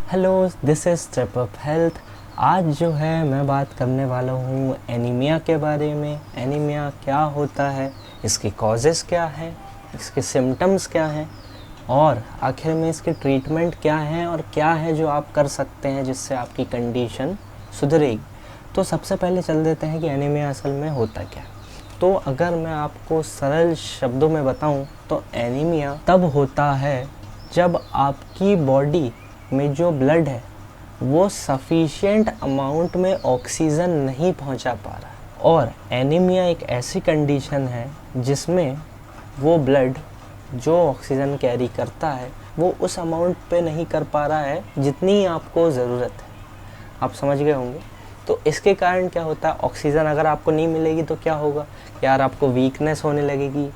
Hello, this is step up health. आज जो है मैं बात करने वाला हूँ एनीमिया के बारे में। एनीमिया क्या होता है, इसके कॉजेज़ क्या हैं, इसके सिम्टम्स क्या हैं और आखिर में इसके ट्रीटमेंट क्या है और क्या है जो आप कर सकते हैं जिससे आपकी कंडीशन सुधरेगी। तो सबसे पहले चल देते हैं कि एनीमिया असल में होता क्या है। तो अगर मैं आपको सरल शब्दों में बताऊं तो एनीमिया तब होता है जब आपकी बॉडी में जो ब्लड है वो सफिशिएंट अमाउंट में ऑक्सीजन नहीं पहुंचा पा रहा है। और एनीमिया एक ऐसी कंडीशन है जिसमें वो ब्लड जो ऑक्सीजन कैरी करता है वो उस अमाउंट पे नहीं कर पा रहा है जितनी आपको ज़रूरत है। आप समझ गए होंगे। तो इसके कारण क्या होता है, ऑक्सीजन अगर आपको नहीं मिलेगी तो क्या होगा यार, आपको वीकनेस होने लगेगी,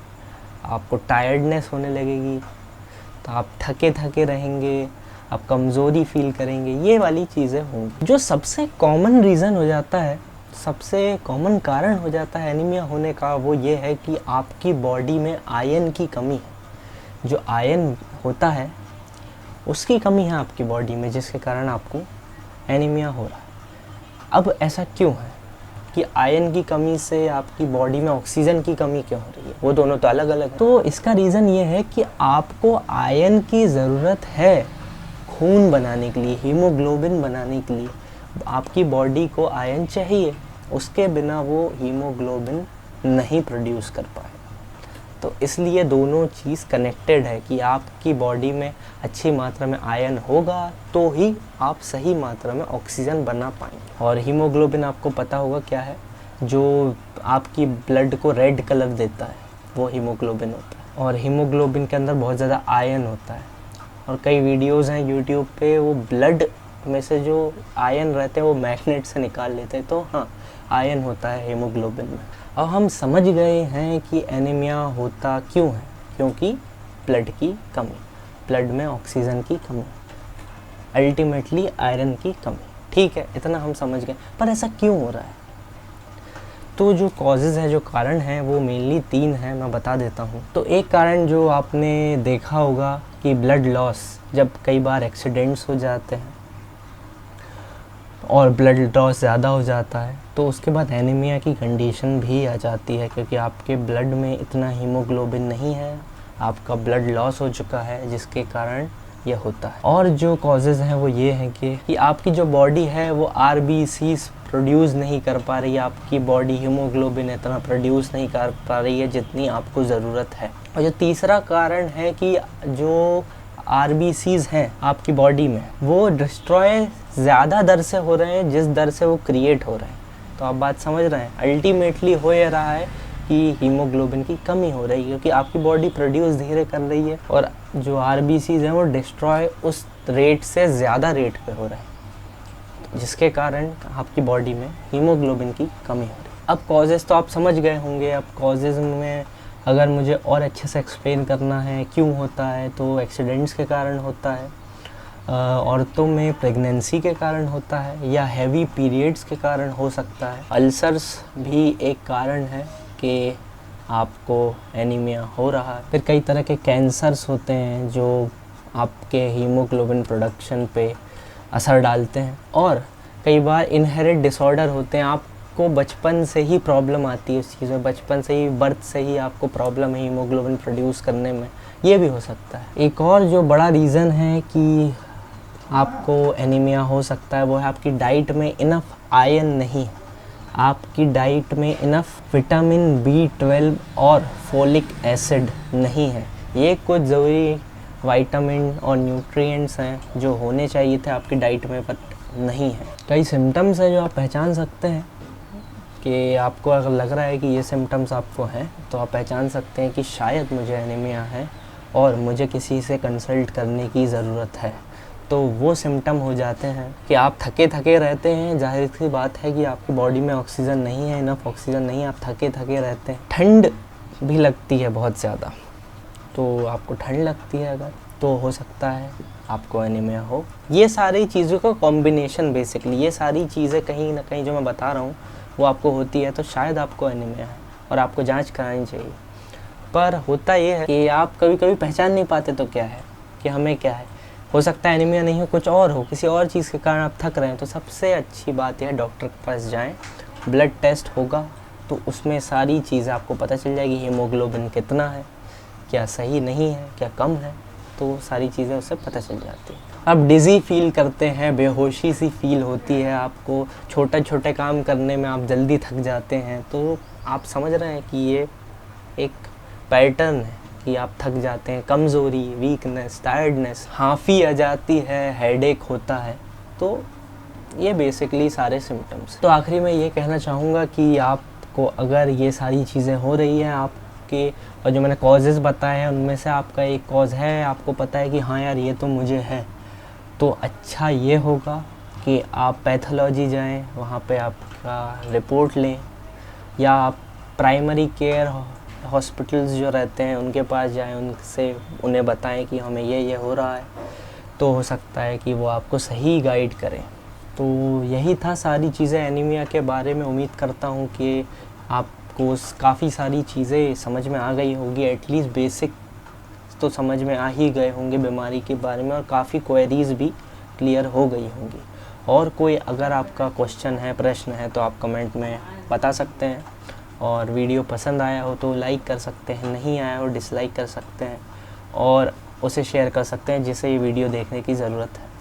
आपको टायर्डनेस होने लगेगी, तो आप थके थके रहेंगे, आप कमज़ोरी फील करेंगे, ये वाली चीज़ें होंगी। जो सबसे कॉमन रीज़न हो जाता है, सबसे कॉमन कारण हो जाता है एनीमिया होने का, वो ये है कि आपकी बॉडी में आयरन की कमी है। जो आयरन होता है उसकी कमी है आपकी बॉडी में, जिसके कारण आपको एनीमिया हो रहा है। अब ऐसा क्यों है कि आयरन की कमी से आपकी बॉडी में ऑक्सीजन की कमी क्यों हो रही है, वो दोनों तो अलग अलग है। तो इसका रीज़न ये है कि आपको आयरन की ज़रूरत है खून बनाने के लिए, हीमोग्लोबिन बनाने के लिए। आपकी बॉडी को आयरन चाहिए, उसके बिना वो हीमोग्लोबिन नहीं प्रोड्यूस कर पाए। तो इसलिए दोनों चीज़ कनेक्टेड है कि आपकी बॉडी में अच्छी मात्रा में आयरन होगा तो ही आप सही मात्रा में ऑक्सीजन बना पाएंगे। और हीमोग्लोबिन आपको पता होगा क्या है, जो आपकी ब्लड को रेड कलर देता है वो हीमोग्लोबिन होता है। और हीमोग्लोबिन के अंदर बहुत ज़्यादा आयरन होता है। और कई वीडियोस हैं यूट्यूब पे, वो ब्लड में से जो आयरन रहते हैं वो मैग्नेट से निकाल लेते हैं। तो हाँ, आयरन होता है हीमोग्लोबिन में। अब हम समझ गए हैं कि एनीमिया होता क्यों है, क्योंकि ब्लड की कमी, ब्लड में ऑक्सीजन की कमी, अल्टीमेटली आयरन की कमी। ठीक है, इतना हम समझ गए, पर ऐसा क्यों हो रहा है? तो जो कॉजेज़ हैं, जो कारण हैं, वो मेनली 3 हैं, मैं बता देता हूँ। तो एक कारण जो आपने देखा होगा कि ब्लड लॉस, जब कई बार एक्सीडेंट्स हो जाते हैं और ब्लड लॉस ज़्यादा हो जाता है तो उसके बाद एनीमिया की कंडीशन भी आ जाती है, क्योंकि आपके ब्लड में इतना हीमोग्लोबिन नहीं है, आपका ब्लड लॉस हो चुका है, जिसके कारण यह होता है। और जो कॉजेज़ हैं वो ये हैं कि आपकी जो बॉडी है वो आरबीसीज प्रोड्यूस नहीं कर पा रही है, आपकी बॉडी हीमोग्लोबिन इतना प्रोड्यूस नहीं कर पा रही है जितनी आपको ज़रूरत है। और जो तीसरा कारण है कि जो आरबीसीज हैं आपकी बॉडी में वो डिस्ट्रॉय ज़्यादा दर से हो रहे हैं जिस दर से वो क्रिएट हो रहे हैं। तो आप बात समझ रहे हैं, अल्टीमेटली हो ये रहा है कि हीमोग्लोबिन की कमी हो रही है, क्योंकि आपकी बॉडी प्रोड्यूस धीरे कर रही है और जो आरबीसीज हैं वो डिस्ट्रॉय उस रेट से ज़्यादा रेट पे हो रहे हैं, जिसके कारण आपकी बॉडी में हीमोग्लोबिन की कमी हो रही है। अब कॉजेज़ तो आप समझ गए होंगे। अब कॉजेज़ में अगर मुझे और अच्छे से एक्सप्लेन करना है क्यों होता है, तो एक्सीडेंट्स के कारण होता है, औरतों में प्रेगनेंसी के कारण होता है, या हैवी पीरियड्स के कारण हो सकता है। अल्सर्स भी एक कारण है कि आपको एनीमिया हो रहा है। फिर कई तरह के कैंसर्स होते हैं जो आपके हीमोग्लोबिन प्रोडक्शन पे असर डालते हैं। और कई बार इनहेरिट डिसऑर्डर होते हैं, आपको बचपन से ही प्रॉब्लम आती है उस चीज़ में, बचपन से ही, बर्थ से ही आपको प्रॉब्लम है हीमोग्लोबिन प्रोड्यूस करने में, ये भी हो सकता है। एक और जो बड़ा रीज़न है कि आपको एनीमिया हो सकता है वो है आपकी डाइट में इनफ आयरन नहीं है, आपकी डाइट में इनफ विटामिन B12 और फोलिक एसिड नहीं है। ये कुछ ज़रूरी विटामिन और न्यूट्रिएंट्स हैं जो होने चाहिए थे आपकी डाइट में, पर नहीं है। कई सिम्टम्स हैं जो आप पहचान सकते हैं कि आपको अगर लग रहा है कि ये सिम्टम्स आपको हैं, तो आप पहचान सकते हैं कि शायद मुझे एनीमिया है और मुझे किसी से कंसल्ट करने की ज़रूरत है। तो वो सिम्टम हो जाते हैं कि आप थके थके रहते हैं, जाहिर सी बात है कि आपकी बॉडी में ऑक्सीजन नहीं है, इनफ ऑक्सीजन नहीं है, आप थके थके रहते हैं। ठंड भी लगती है बहुत ज़्यादा, तो आपको ठंड लगती है अगर, तो हो सकता है आपको एनीमिया हो। ये सारी चीज़ों का कॉम्बिनेशन, बेसिकली ये सारी चीज़ें कहीं ना कहीं जो मैं बता रहा हूँ वो आपको होती है, तो शायद आपको एनीमिया है और आपको जांच करानी चाहिए। पर होता ये है कि आप कभी कभी पहचान नहीं पाते तो क्या है कि हमें क्या है। हो सकता है एनीमिया नहीं हो, कुछ और हो, किसी और चीज़ के कारण आप थक रहे हैं, तो सबसे अच्छी बात यह है डॉक्टर के पास जाएं। ब्लड टेस्ट होगा तो उसमें सारी चीज़ें आपको पता चल जाएगी, हीमोग्लोबिन कितना है, क्या सही नहीं है, क्या कम है, तो सारी चीज़ें उससे पता चल जाती हैं। आप डिज़ी फील करते हैं, बेहोशी सी फील होती है आपको, छोटे छोटे काम करने में आप जल्दी थक जाते हैं, तो आप समझ रहे हैं कि ये एक पैटर्न है कि आप थक जाते हैं, कमज़ोरी, वीकनेस, टायर्डनेस, हाँफी आ जाती है, हेडेक होता है, तो ये बेसिकली सारे सिम्टम्स। तो आखिरी में ये कहना चाहूँगा कि आपको अगर ये सारी चीज़ें हो रही हैं आपके, और जो मैंने कॉजेज़ बताए हैं उनमें से आपका एक कॉज़ है, आपको पता है कि हाँ यार ये तो मुझे है, तो अच्छा ये होगा कि आप पैथोलॉजी जाएं, वहाँ पे आपका रिपोर्ट लें, या आप प्राइमरी केयर हॉस्पिटल्स जो रहते हैं उनके पास जाएं, उनसे उन्हें बताएं कि हमें ये हो रहा है, तो हो सकता है कि वो आपको सही गाइड करें। तो यही था सारी चीज़ें एनीमिया के बारे में। उम्मीद करता हूँ कि आपको काफ़ी सारी चीज़ें समझ में आ गई होगी, एटलीस्ट बेसिक तो समझ में आ ही गए होंगे बीमारी के बारे में, और काफ़ी क्वेरीज़ भी क्लियर हो गई होंगी। और कोई अगर आपका क्वेश्चन है, प्रश्न है, तो आप कमेंट में बता सकते हैं, और वीडियो पसंद आया हो तो लाइक कर सकते हैं, नहीं आया हो डिसलाइक कर सकते हैं, और उसे शेयर कर सकते हैं जिसे ये वीडियो देखने की ज़रूरत है।